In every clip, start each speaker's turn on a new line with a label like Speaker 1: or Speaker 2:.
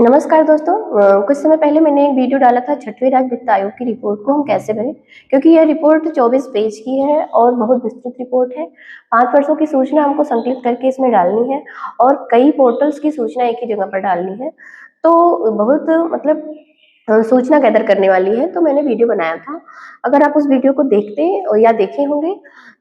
Speaker 1: नमस्कार दोस्तों। कुछ समय पहले मैंने एक वीडियो डाला था 6वीं राज्य वित्त आयोग की रिपोर्ट को हम कैसे भरें, क्योंकि यह रिपोर्ट 24 पेज की है और बहुत विस्तृत रिपोर्ट है। 5 वर्षों की सूचना हमको संकलित करके इसमें डालनी है और कई पोर्टल्स की सूचना एक ही जगह पर डालनी है। तो बहुत सूचना गैदर करने वाली है, तो मैंने वीडियो बनाया था। अगर आप उस वीडियो को देखते या देखे होंगे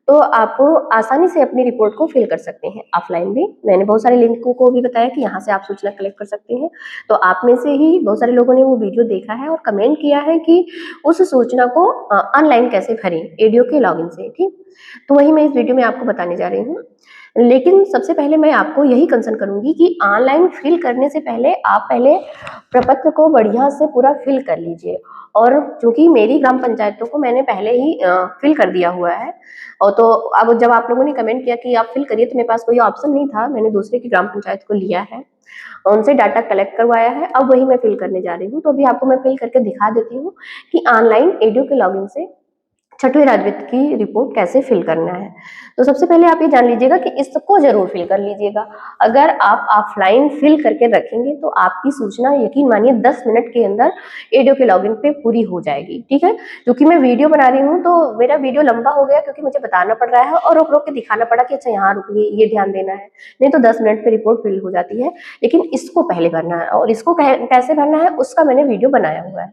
Speaker 1: तो आप आसानी से अपनी रिपोर्ट को फिल कर सकते हैं ऑफलाइन भी। मैंने बहुत सारे लिंकों को भी बताया कि यहाँ से आप सूचना कलेक्ट कर सकते हैं। तो आप में से ही बहुत सारे लोगों ने वो वीडियो देखा है और कमेंट किया है कि उस सूचना को ऑनलाइन कैसे भरें एडीओ के लॉगिन से। ठीक, तो वही मैं इस वीडियो में आपको बताने जा रही हूँ। लेकिन सबसे पहले मैं आपको यही कंसर्न करूंगी कि ऑनलाइन फिल करने से पहले आप पहले प्रपत्र को बढ़िया से पूरा फिल कर लीजिए। और चूंकि मेरी ग्राम पंचायतों को मैंने पहले ही फिल कर दिया हुआ है, और तो अब जब आप लोगों ने कमेंट किया कि आप फिल करिए, तो मेरे पास कोई ऑप्शन नहीं था। मैंने दूसरे की ग्राम पंचायत को लिया है, उनसे डाटा कलेक्ट करवाया है, अब वही मैं फिल करने जा रही हूँ। तो अभी आपको मैं फिल करके दिखा देती हूँ कि ऑनलाइन एडीओ के लॉगिन से 6वीं राज्य वित्त की रिपोर्ट कैसे फिल करना है। तो सबसे पहले आप ये जान लीजिएगा कि इसको जरूर फिल कर लीजिएगा। अगर आप ऑफलाइन फिल करके रखेंगे तो आपकी सूचना यकीन मानिए 10 मिनट के अंदर एडीओ के लॉगिन पे पूरी हो जाएगी। ठीक है, क्योंकि मैं वीडियो बना रही हूँ तो मेरा वीडियो लंबा हो गया, क्योंकि मुझे बताना पड़ रहा है और रोक रोक के दिखाना पड़ा कि अच्छा यहाँ रुकिए, ये ध्यान देना है। नहीं तो 10 मिनट पे रिपोर्ट फिल हो जाती है। लेकिन इसको पहले भरना है, और इसको कैसे भरना है उसका मैंने वीडियो बनाया हुआ है।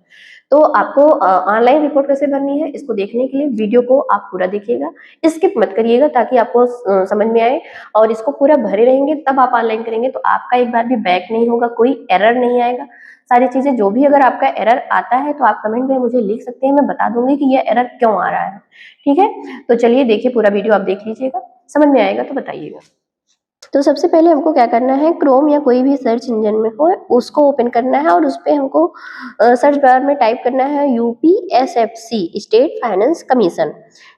Speaker 1: तो आपको ऑनलाइन रिपोर्ट कैसे भरनी है, इसको देखने के लिए वीडियो को आप पूरा देखिएगा, स्किप मत करिएगा, ताकि आपको समझ में आए। और इसको पूरा भरे रहेंगे तब आप ऑनलाइन करेंगे तो आपका एक बार भी बैक नहीं होगा, कोई एरर नहीं आएगा। सारी चीजें जो भी अगर आपका एरर आता है तो आप कमेंट में मुझे लिख सकते हैं, मैं बता दूंगी कि यह एरर क्यों आ रहा है। ठीक है, तो चलिए देखिए, पूरा वीडियो आप देख लीजिएगा, समझ में आएगा तो बताइएगा। तो सबसे पहले हमको क्या करना है, क्रोम या कोई भी सर्च इंजन में हो उसको ओपन करना है और उस पर हमको सर्च बार में टाइप करना है यूपीएसएफसी स्टेट फाइनेंस कमीशन।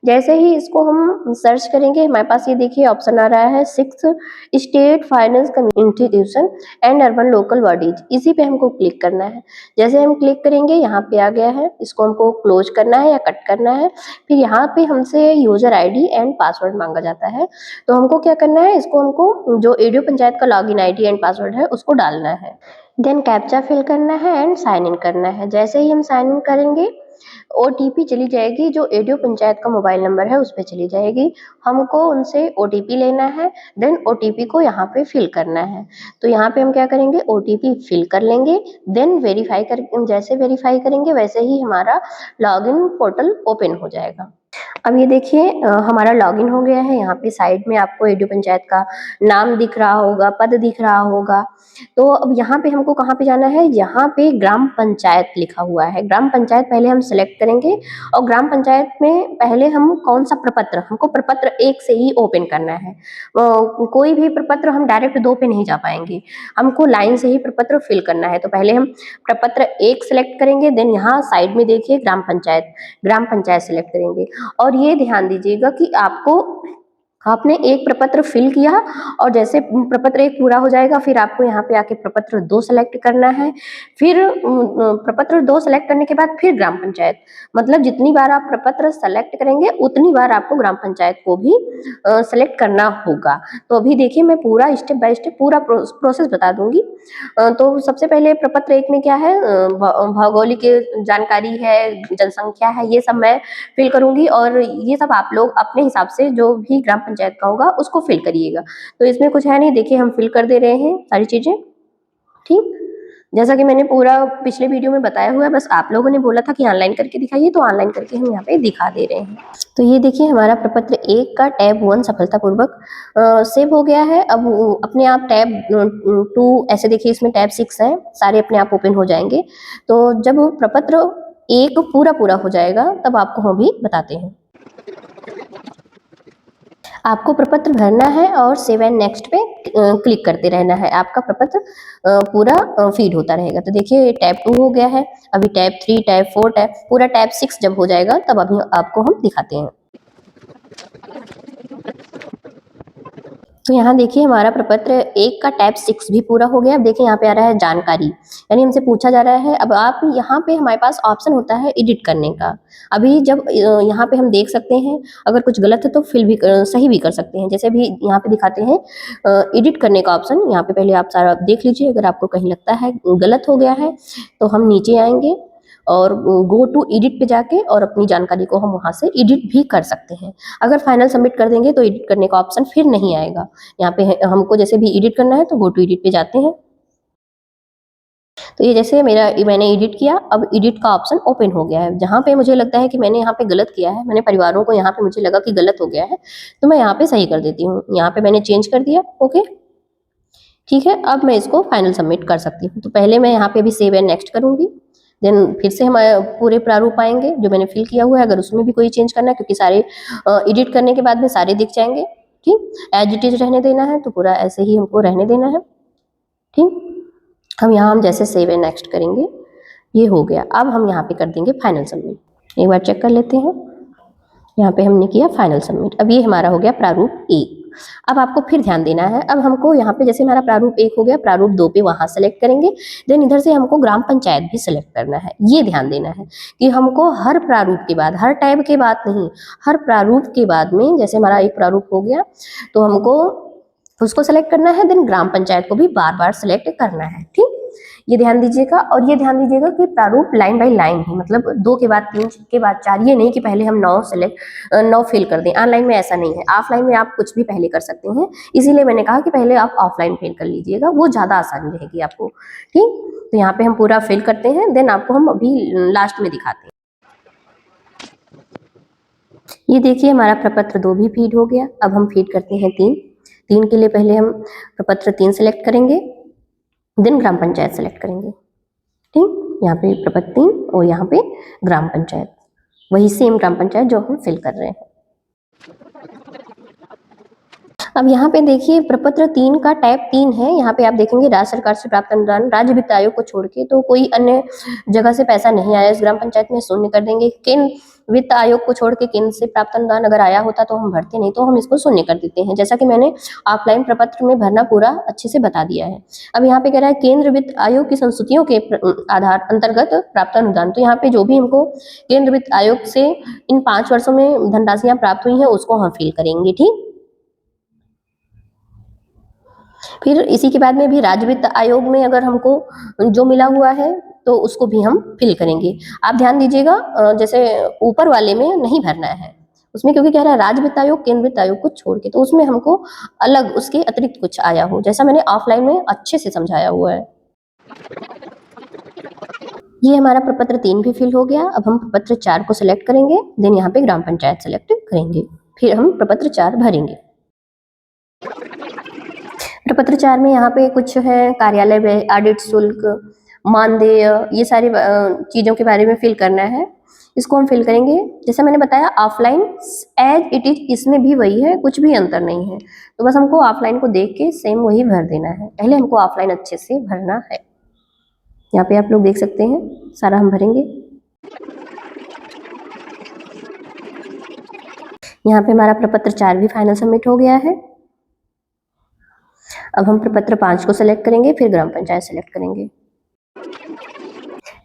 Speaker 1: जैसे ही इसको हम सर्च करेंगे, हमारे पास ये देखिए ऑप्शन आ रहा है 6 state finance institution and urban local bodies, इसी पे हमको क्लिक करना है। जैसे हम क्लिक करेंगे यहाँ पे आ गया है, इसको हमको क्लोज करना है या कट करना है। फिर यहाँ पे हमसे यूजर आईडी एंड पासवर्ड मांगा जाता है। तो हमको क्या करना है, इसको हमको जो एडीओ पंचायत का लॉगिन आईडी एंड पासवर्ड है उसको डालना है। देन कैप्चा फिल करना है एंड साइन इन करना है। जैसे ही हम साइन इन करेंगे ओटीपी चली जाएगी, जो एडीओ पंचायत का मोबाइल नंबर है उस पर चली जाएगी। हमको उनसे ओटीपी लेना है, देन ओटीपी को यहाँ पे फिल करना है। तो यहाँ पे हम क्या करेंगे, ओटीपी फिल कर लेंगे, देन वेरीफाई कर, जैसे वेरीफाई करेंगे वैसे ही हमारा लॉगिन पोर्टल ओपन हो जाएगा। अब ये देखिए हमारा लॉगिन हो गया है। यहाँ पे साइड में आपको एडीओ पंचायत का नाम दिख रहा होगा, पद दिख रहा होगा। तो अब यहाँ पे हमको कहाँ पे जाना है, यहाँ पे ग्राम पंचायत लिखा हुआ है। ग्राम पंचायत पहले हम सिलेक्ट करेंगे, और ग्राम पंचायत में पहले हम कौन सा प्रपत्र, हमको प्रपत्र 1 से ही ओपन करना है। कोई भी प्रपत्र हम डायरेक्ट 2 पे नहीं जा पाएंगे, हमको लाइन से ही प्रपत्र फिल करना है। तो पहले हम प्रपत्र 1 सिलेक्ट करेंगे, देन यहाँ साइड में देखिए ग्राम पंचायत सिलेक्ट करेंगे। और ये ध्यान दीजिएगा कि आपने एक प्रपत्र फिल किया, और जैसे प्रपत्र 1 पूरा हो जाएगा फिर आपको यहाँ पे आके प्रपत्र 2 सेलेक्ट करना है। फिर प्रपत्र 2 सेलेक्ट करने के बाद फिर ग्राम पंचायत, मतलब जितनी बार आप प्रपत्र सेलेक्ट करेंगे उतनी बार आपको ग्राम पंचायत को भी सेलेक्ट करना होगा। तो अभी देखिए मैं पूरा स्टेप बाय स्टेप पूरा प्रोसेस बता दूंगी। तो सबसे पहले प्रपत्र 1 में क्या है, भौगोलिक जानकारी है, जनसंख्या है, ये सब मैं फिल करूंगी। और ये सब आप लोग अपने हिसाब से जो भी ग्राम पंचायत का होगा उसको फिल करिएगा। तो इसमें कुछ है नहीं, देखिए हम फिल कर दे रहे हैं सारी चीजें। ठीक, जैसा कि मैंने पूरा पिछले वीडियो में बताया हुआ है, बस आप लोगों ने बोला था कि ऑनलाइन करके दिखाइए, तो ऑनलाइन करके हम यहाँ पे दिखा दे रहे हैं। तो ये देखिए हमारा प्रपत्र 1 का टैब 1 सफलतापूर्वक सेव हो गया है। अब अपने आप टैब 2, ऐसे देखिए इसमें टैब 6 है, सारे अपने आप ओपन हो जाएंगे। तो जब प्रपत्र 1 पूरा हो जाएगा तब आपको हम भी बताते हैं। आपको प्रपत्र भरना है और सेव एंड नेक्स्ट पे क्लिक करते रहना है, आपका प्रपत्र पूरा फीड होता रहेगा। तो देखिए टैब 2 हो गया है, अभी टैब 3, टैब 4, पूरा टैब 6 जब हो जाएगा तब अभी आपको हम दिखाते हैं। तो यहाँ देखिए हमारा प्रपत्र 1 का टैब 6 भी पूरा हो गया। अब देखिए यहाँ पे आ रहा है जानकारी, यानी हमसे पूछा जा रहा है। अब आप यहाँ पे हमारे पास ऑप्शन होता है एडिट करने का। अभी जब यहाँ पे हम देख सकते हैं, अगर कुछ गलत है तो फिल भी सही भी कर सकते हैं। जैसे अभी यहाँ पे दिखाते हैं एडिट करने का ऑप्शन, यहाँ पे पहले आप सारा देख लीजिए। अगर आपको कहीं लगता है गलत हो गया है तो हम नीचे आएंगे और गो टू एडिट पे जाके और अपनी जानकारी को हम वहाँ से एडिट भी कर सकते हैं। अगर फाइनल सबमिट कर देंगे तो एडिट करने का ऑप्शन फिर नहीं आएगा। यहाँ पे हमको जैसे भी एडिट करना है तो गो टू एडिट पे जाते हैं। तो ये जैसे मैंने एडिट किया, अब एडिट का ऑप्शन ओपन हो गया है। जहाँ पे मुझे लगता है कि मैंने यहाँ पे गलत किया है, मैंने परिवारों को यहाँ पे मुझे लगा कि गलत हो गया है, तो मैं यहाँ पे सही कर देती हूँ। यहाँ पे मैंने चेंज कर दिया, ओके ठीक है। अब मैं इसको फाइनल सबमिट कर सकती हूँ। तो पहले मैं यहाँ पे भी सेव एंड नेक्स्ट करूँगी, देन फिर से हम पूरे प्रारूप आएंगे जो मैंने फिल किया हुआ है। अगर उसमें भी कोई चेंज करना है, क्योंकि सारे एडिट करने के बाद में सारे दिख जाएंगे, ठीक। एज इट इज रहने देना है तो पूरा ऐसे ही हमको रहने देना है, ठीक। हम जैसे सेव एंड नेक्स्ट करेंगे, ये हो गया। अब हम यहाँ पे कर देंगे फाइनल सबमिट। एक बार चेक कर लेते हैं, यहाँ पे हमने किया फाइनल सबमिट। अब ये हमारा हो गया प्रारूप 1। अब आपको फिर ध्यान देना है। अब हमको यहाँ पे जैसे हमारा प्रारूप 1 हो गया, प्रारूप 2 पे वहाँ सेलेक्ट करेंगे, देन इधर से हमको ग्राम पंचायत भी सेलेक्ट करना है। ये ध्यान देना है कि हमको हर प्रारूप के बाद, हर टैब के बाद नहीं, हर प्रारूप के बाद में, जैसे हमारा एक प्रारूप हो गया तो हमको उसको सेलेक्ट करना है, देन ग्राम पंचायत को भी बार बार सेलेक्ट करना है, ठीक। ये ध्यान दीजिएगा। और ये ध्यान दीजिएगा कि प्रारूप लाइन बाय लाइन ही, मतलब 2 के बाद 3 के बाद 4, ये नहीं कि पहले हम 9 फिल कर दें। ऑनलाइन में ऐसा नहीं है, ऑफलाइन में आप कुछ भी पहले कर सकते हैं। इसीलिए मैंने कहा कि पहले आप ऑफलाइन फिल कर लीजिएगा, वो ज़्यादा आसानी रहेगी आपको, ठीक। तो यहाँ पे हम पूरा फिल करते हैं, देन आपको हम अभी लास्ट में दिखाते हैं। ये देखिए हमारा प्रपत्र 2 भी फीड हो गया। अब हम फीड करते हैं 3 के लिए पहले हम प्रपत्र 3 सेलेक्ट करेंगे, देन ग्राम पंचायत सेलेक्ट करेंगे, ठीक। यहाँ पे प्रपत्र 3 और यहाँ पे ग्राम पंचायत, वही सेम ग्राम पंचायत जो हम फिल कर रहे हैं। अब यहाँ पे देखिए प्रपत्र 3 का टैब 3 है। यहाँ पे आप देखेंगे राज्य सरकार से प्राप्त अनुदान, राज्य वित्त आयोग को छोड़ के तो कोई अन्य जगह से पैसा नहीं आया इस ग्राम पंचायत में, शून्य कर देंगे। केंद्र वित्त आयोग को छोड़ के केंद्र से प्राप्त अनुदान अगर आया होता तो हम भरते, नहीं तो हम इसको शून्य कर देते हैं, जैसा कि मैंने ऑफलाइन प्रपत्र में भरना पूरा अच्छे से बता दिया है। अब यहाँ पे कह रहा है केंद्र वित्त आयोग की संस्तुतियों के आधार अंतर्गत प्राप्त अनुदान, तो यहाँ पे जो भी हमको केंद्र वित्त आयोग से इन 5 वर्षों में धनराशियां प्राप्त हुई हैं उसको हम फिल करेंगे, ठीक। फिर इसी के बाद में भी राज्य वित्त आयोग में अगर हमको जो मिला हुआ है तो उसको भी हम फिल करेंगे। आप ध्यान दीजिएगा, जैसे ऊपर वाले में नहीं भरना है उसमें, क्योंकि कह रहा है राज्य वित्त आयोग केंद्र वित्त आयोग को छोड़ के, तो उसमें हमको अलग उसके अतिरिक्त कुछ आया हो, जैसा मैंने ऑफलाइन में अच्छे से समझाया हुआ है। ये हमारा प्रपत्र 3 भी फिल हो गया। अब हम प्रपत्र 4 को सिलेक्ट करेंगे, देन यहाँ पे ग्राम पंचायत सेलेक्ट करेंगे, फिर हम प्रपत्र 4 भरेंगे। प्रपत्र 4 में यहाँ पे कुछ है कार्यालय व्यय, ऑडिट शुल्क, मानदेय, ये सारी चीज़ों के बारे में फिल करना है। इसको हम फिल करेंगे, जैसे मैंने बताया ऑफलाइन एज इट इज, इसमें भी वही है, कुछ भी अंतर नहीं है। तो बस हमको ऑफलाइन को देख के सेम वही भर देना है। पहले हमको ऑफलाइन अच्छे से भरना है। यहाँ पे आप लोग देख सकते हैं सारा हम भरेंगे। यहाँ पे हमारा प्रपत्र 4 भी फाइनल सबमिट हो गया है। अब हम प्रपत्र 5 को सेलेक्ट करेंगे, फिर ग्राम पंचायत सेलेक्ट करेंगे।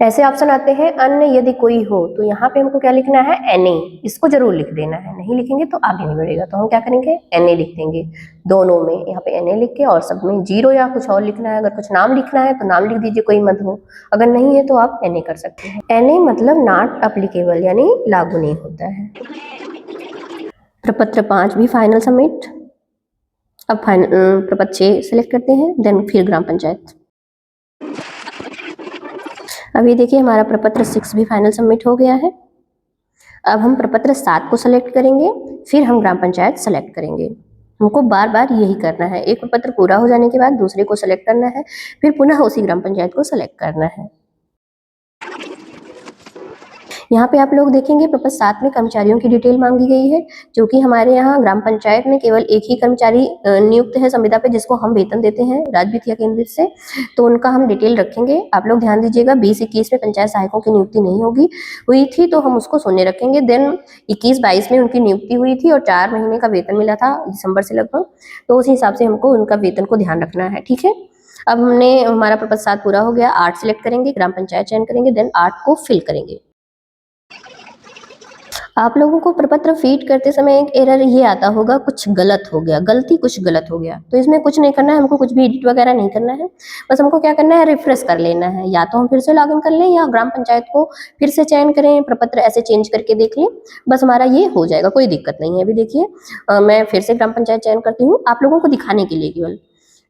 Speaker 1: ऐसे ऑप्शन आते हैं अन्य यदि कोई हो, तो यहाँ पे हमको क्या लिखना है, NA, इसको जरूर लिख देना है, नहीं लिखेंगे तो आगे नहीं बढ़ेगा। तो हम क्या करेंगे, NA लिख देंगे दोनों में, यहाँ पे NA लिख के और सब में 0 या कुछ और लिखना है। अगर कुछ नाम लिखना है तो नाम लिख दीजिए, कोई मत हो, अगर नहीं है तो आप NA कर सकते हैं। NA मतलब नॉट अप्लीकेबल, यानी लागू नहीं होता है। प्रपत्र 5 भी फाइनल सबमिट। अब प्रपत्र 6 सेलेक्ट करते हैं, देन फिर ग्राम पंचायत। अब ये देखिए हमारा प्रपत्र 6 भी फाइनल सबमिट हो गया है। अब हम प्रपत्र 7 को सेलेक्ट करेंगे, फिर हम ग्राम पंचायत सेलेक्ट करेंगे। हमको बार बार यही करना है, एक प्रपत्र पूरा हो जाने के बाद दूसरे को सेलेक्ट करना है, फिर पुनः उसी ग्राम पंचायत को सेलेक्ट करना है। यहाँ पे आप लोग देखेंगे प्रपत्र 7 में कर्मचारियों की डिटेल मांगी गई है, जो कि हमारे यहाँ ग्राम पंचायत में केवल एक ही कर्मचारी नियुक्त है संविदा पे, जिसको हम वेतन देते हैं राज्य वित्त या केंद्र से, तो उनका हम डिटेल रखेंगे। आप लोग ध्यान दीजिएगा, 20-21 में पंचायत सहायकों की नियुक्ति नहीं हुई थी, तो हम उसको शून्य रखेंगे। देन 21-22 में उनकी नियुक्ति हुई थी और 4 महीने का वेतन मिला था दिसंबर से लगभग, तो उस हिसाब से हमको उनका वेतन को ध्यान रखना है, ठीक है। अब हमने हमारा प्रपत्र 7 पूरा हो गया, 8 सिलेक्ट करेंगे, ग्राम पंचायत चयन करेंगे, देन 8 को फिल करेंगे। आप लोगों को प्रपत्र फीड करते समय एक एरर ये आता होगा, कुछ गलत हो गया, कुछ गलत हो गया, तो इसमें कुछ नहीं करना है, हमको कुछ भी एडिट वगैरह नहीं करना है, बस हमको क्या करना है, रिफ्रेश कर लेना है। या तो हम फिर से लॉगिन कर लें या ग्राम पंचायत को फिर से चयन करें, प्रपत्र ऐसे चेंज करके देख लें, बस हमारा ये हो जाएगा, कोई दिक्कत नहीं है। अभी देखिए मैं फिर से ग्राम पंचायत चयन करती हूँ, आप लोगों को दिखाने के लिए केवल,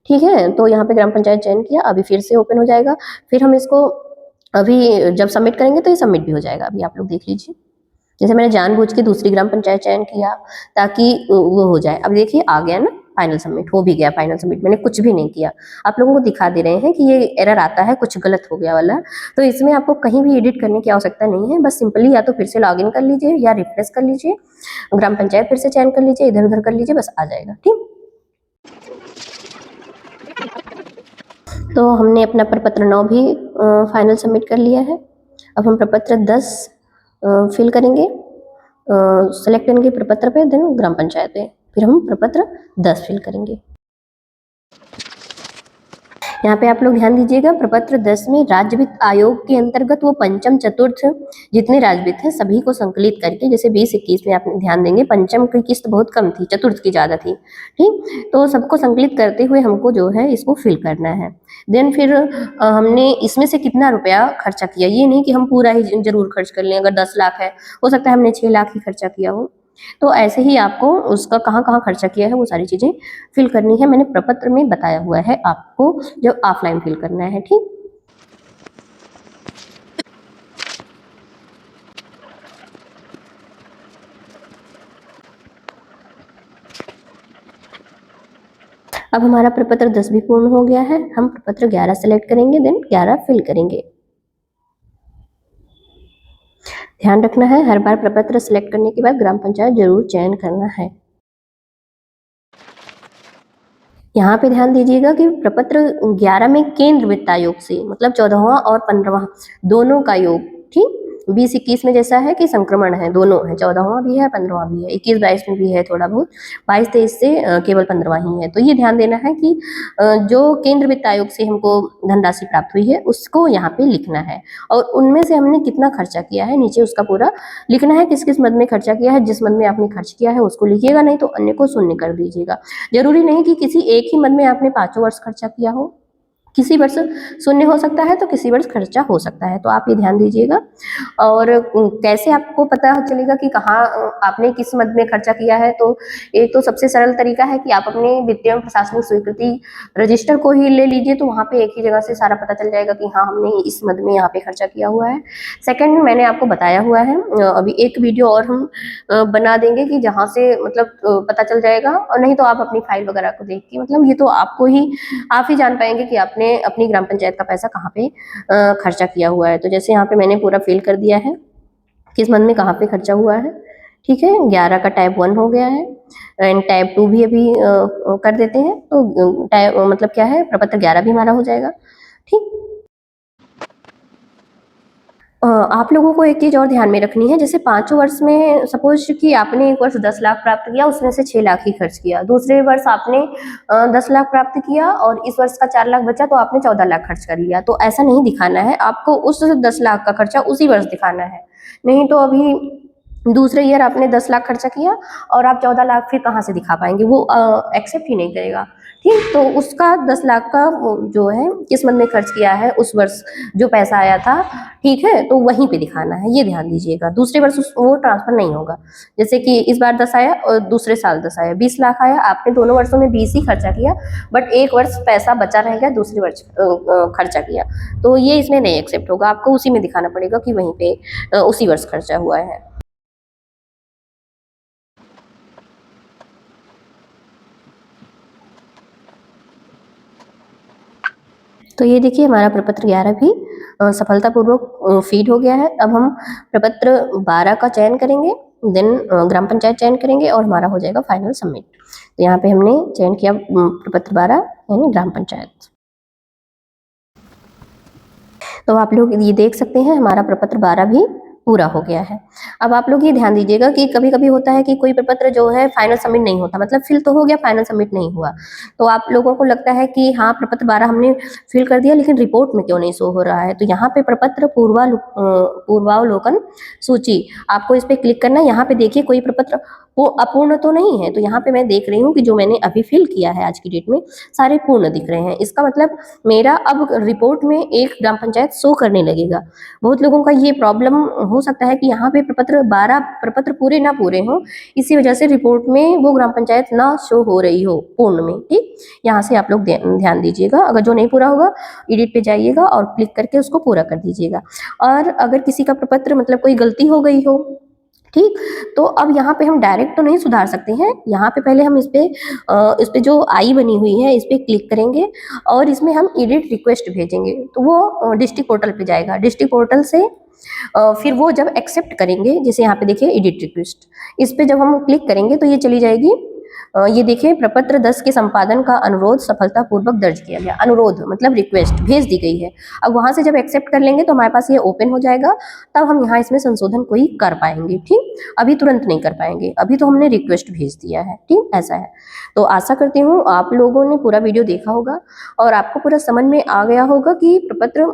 Speaker 1: ठीक है। तो यहाँ पे ग्राम पंचायत चयन किया, अभी फिर से ओपन हो जाएगा, फिर हम इसको अभी जब सबमिट करेंगे तो ये सबमिट भी हो जाएगा। अभी आप लोग देख लीजिए, जैसे मैंने जानबूझ के दूसरी ग्राम पंचायत चयन किया ताकि वो हो जाए। अब देखिए आ गया ना, फाइनल सबमिट हो भी गया, फाइनल सबमिट मैंने कुछ भी नहीं किया, आप लोगों को दिखा दे रहे हैं कि ये एरर आता है, कुछ गलत हो गया वाला। तो इसमें आपको कहीं भी एडिट करने की आवश्यकता नहीं है, बस सिंपली या तो फिर से लॉगिन कर लीजिए या रिफ्रेश कर लीजिए, ग्राम पंचायत फिर से चयन कर लीजिए, इधर उधर कर लीजिए, बस आ जाएगा, ठीक। तो हमने अपना प्रपत्र 9 भी फाइनल सबमिट कर लिया है। अब हम प्रपत्र 10 फिल करेंगे, सेलेक्ट करेंगे प्रपत्र पे, देन ग्राम पंचायत पे, फिर हम प्रपत्र 10 फिल करेंगे। यहाँ पे आप लोग ध्यान दीजिएगा, प्रपत्र 10 में राज्य वित्त आयोग के अंतर्गत वो पंचम चतुर्थ जितने राज्य वित्त है सभी को संकलित करके, जैसे 20-21 में आप ध्यान देंगे पंचम की किस्त बहुत कम थी, चतुर्थ की ज्यादा थी, ठीक। तो सबको संकलित करते हुए हमको जो है इसको फिल करना है। देन फिर हमने इसमें से कितना रुपया खर्चा किया, ये नहीं कि हम पूरा ही जरूर खर्च कर लें। अगर 10 लाख है, हो सकता है हमने 6 लाख ही खर्चा किया हो, तो ऐसे ही आपको उसका कहाँ कहाँ खर्चा किया है वो सारी चीजें फिल करनी है। मैंने प्रपत्र में बताया हुआ है आपको, जब ऑफलाइन फिल करना है, ठीक। अब हमारा प्रपत्र 10 भी पूर्ण हो गया है, हम प्रपत्र 11 सेलेक्ट करेंगे, देन 11 फिल करेंगे। ध्यान रखना है, हर बार प्रपत्र सेलेक्ट करने के बाद ग्राम पंचायत जरूर चयन करना है। यहाँ पे ध्यान दीजिएगा कि प्रपत्र 11 में केंद्र वित्त आयोग से, मतलब 14वां और 15वां दोनों का योग, ठीक। 20-21 में जैसा है कि संक्रमण है, दोनों है, 14वां भी है 15वां भी है, 21-22 में भी है थोड़ा बहुत, 22-23 से केवल 15वां ही है। तो ये ध्यान देना है कि जो केंद्र वित्त आयोग से हमको धनराशि प्राप्त हुई है उसको यहाँ पे लिखना है, और उनमें से हमने कितना खर्चा किया है नीचे उसका पूरा लिखना है, किस किस मद में खर्चा किया है, जिस मद में आपने खर्च किया है उसको लिखिएगा, नहीं तो अन्य को शून्य कर दीजिएगा। जरूरी नहीं कि किसी एक ही मद में आपने 5 वर्ष खर्चा किया हो, किसी वर्ष शून्य हो सकता है तो किसी वर्ष खर्चा हो सकता है, तो आप ये ध्यान दीजिएगा। और कैसे आपको पता चलेगा कि कहाँ आपने किस मद में खर्चा किया है, तो एक तो सबसे सरल तरीका है कि आप अपने वित्तीय एवं प्रशासनिक स्वीकृति रजिस्टर को ही ले लीजिए, तो वहाँ पे एक ही जगह से सारा पता चल जाएगा कि हाँ हमने इस मद में यहाँ पे खर्चा किया हुआ है। सेकंड, मैंने आपको बताया हुआ है, अभी एक वीडियो और हम बना देंगे कि जहाँ से मतलब पता चल जाएगा, और नहीं तो आप अपनी फाइल वगैरह को देख के, मतलब ये तो आपको ही आप ही जान पाएंगे कि आपने अपनी ग्राम पंचायत का पैसा कहाँ पे खर्चा किया हुआ है। तो जैसे यहाँ पे मैंने पूरा फिल कर दिया है किस मंथ में कहाँ पे खर्चा हुआ है, ठीक है। 11 का टाइप 1 हो गया है, एंड टाइप 2 भी अभी कर देते हैं, तो टाइप मतलब क्या है, प्रपत्र 11 भी हमारा हो जाएगा, ठीक। आप लोगों को एक चीज और ध्यान में रखनी है, जैसे 5 वर्ष में सपोज कि आपने एक वर्ष 10 लाख प्राप्त किया, उसमें से 6 लाख ही खर्च किया, दूसरे वर्ष आपने 10 लाख प्राप्त किया और इस वर्ष का 4 लाख बचा, तो आपने 14 लाख खर्च कर लिया, तो ऐसा नहीं दिखाना है आपको, उस 10 लाख का खर्चा उसी वर्ष दिखाना है। नहीं तो अभी दूसरे ईयर आपने 10 लाख खर्चा किया और आप 14 लाख फिर कहाँ से दिखा पाएंगे, वो एक्सेप्ट ही नहीं करेगा, ठीक। तो उसका 10 लाख का जो है किस मंथ में खर्च किया है उस वर्ष जो पैसा आया था, ठीक है, तो वहीं पे दिखाना है, ये ध्यान दीजिएगा। दूसरे वर्ष वो ट्रांसफर नहीं होगा, जैसे कि इस बार 10 आया और दूसरे साल 10 आया, 20 लाख आया, आपने दोनों वर्षों में 20 ही खर्चा किया, बट एक वर्ष पैसा बचा रह गया, दूसरे वर्ष खर्चा किया, तो ये इसमें नहीं एक्सेप्ट होगा, आपको उसी में दिखाना पड़ेगा कि वहीं पे उसी वर्ष खर्चा हुआ है। तो ये देखिए हमारा प्रपत्र 11 भी सफलतापूर्वक फीड हो गया है। अब हम प्रपत्र 12 का चयन करेंगे, देन ग्राम पंचायत चयन करेंगे और हमारा हो जाएगा फाइनल सबमिट। तो यहाँ पे हमने चयन किया प्रपत्र 12 यानी ग्राम पंचायत। तो आप लोग ये देख सकते हैं हमारा प्रपत्र 12 भी पूरा हो गया है। अब आप लोग ये ध्यान दीजिएगा कि कभी-कभी होता है कि कोई प्रपत्र जो है फाइनल सबमिट नहीं होता, मतलब फिल तो हो गया, फाइनल सबमिट नहीं हुआ। तो आप लोगों को लगता है कि हाँ, प्रपत्र 12 हमने फिल कर दिया लेकिन रिपोर्ट में क्यों नहीं शो हो रहा है। तो यहाँ पे प्रपत्र पूर्वावलोकन सूची, आपको इस पे क्लिक करना है। यहाँ पे देखिए कोई प्रपत्र वो अपूर्ण तो नहीं है, तो यहाँ पे मैं देख रही हूँ कि जो मैंने अभी फिल किया है आज की डेट में सारे पूर्ण दिख रहे हैं। इसका मतलब मेरा अब रिपोर्ट में एक ग्राम पंचायत शो करने लगेगा। बहुत लोगों का ये प्रॉब्लम हो सकता है कि यहाँ पे प्रपत्र 12 प्रपत्र पूरे ना पूरे हों, इसी वजह से रिपोर्ट में वो ग्राम पंचायत ना शो हो रही हो पूर्ण में। ठीक, यहाँ से आप लोग ध्यान दीजिएगा। अगर जो नहीं पूरा होगा एडिट पे जाइएगा और क्लिक करके उसको पूरा कर दीजिएगा। और अगर किसी का प्रपत्र मतलब कोई गलती हो गई हो, ठीक, तो अब यहाँ पे हम डायरेक्ट तो नहीं सुधार सकते हैं। यहाँ पे पहले हम इस पे जो आई बनी हुई है इस पे क्लिक करेंगे और इसमें हम एडिट रिक्वेस्ट भेजेंगे, तो वो डिस्ट्रिक्ट पोर्टल पे जाएगा। डिस्ट्रिक्ट पोर्टल से फिर वो जब एक्सेप्ट करेंगे, जैसे यहाँ पे देखिए एडिट रिक्वेस्ट, इस पे जब हम क्लिक करेंगे तो ये चली जाएगी। ये देखिए प्रपत्र 10 के संपादन का अनुरोध सफलतापूर्वक दर्ज किया गया। अनुरोध मतलब रिक्वेस्ट भेज दी गई है। अब वहां से जब एक्सेप्ट कर लेंगे तो हमारे पास ये ओपन हो जाएगा, तब हम यहाँ इसमें संशोधन कोई कर पाएंगे। ठीक, अभी तुरंत नहीं कर पाएंगे, अभी तो हमने रिक्वेस्ट भेज दिया है। ठीक, ऐसा है। तो आशा करती हूँ आप लोगों ने पूरा वीडियो देखा होगा और आपको पूरा समझ में आ गया होगा कि प्रपत्र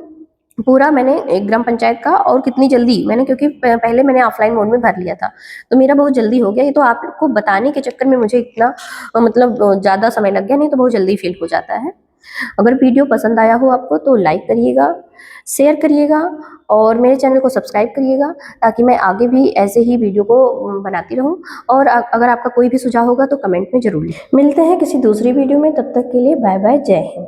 Speaker 1: पूरा मैंने एक ग्राम पंचायत का और कितनी जल्दी मैंने, क्योंकि पहले मैंने ऑफलाइन मोड में भर लिया था तो मेरा बहुत जल्दी हो गया। ये तो आपको बताने के चक्कर में मुझे इतना मतलब ज़्यादा समय लग गया, नहीं तो बहुत जल्दी फिल हो जाता है। अगर वीडियो पसंद आया हो आपको तो लाइक करिएगा, शेयर करिएगा और मेरे चैनल को सब्सक्राइब करिएगा, ताकि मैं आगे भी ऐसे ही वीडियो को बनाती रहूं। और अगर आपका कोई भी सुझाव होगा तो कमेंट में जरूर मिलते हैं किसी दूसरी वीडियो में। तब तक के लिए बाय बाय, जय हिंद।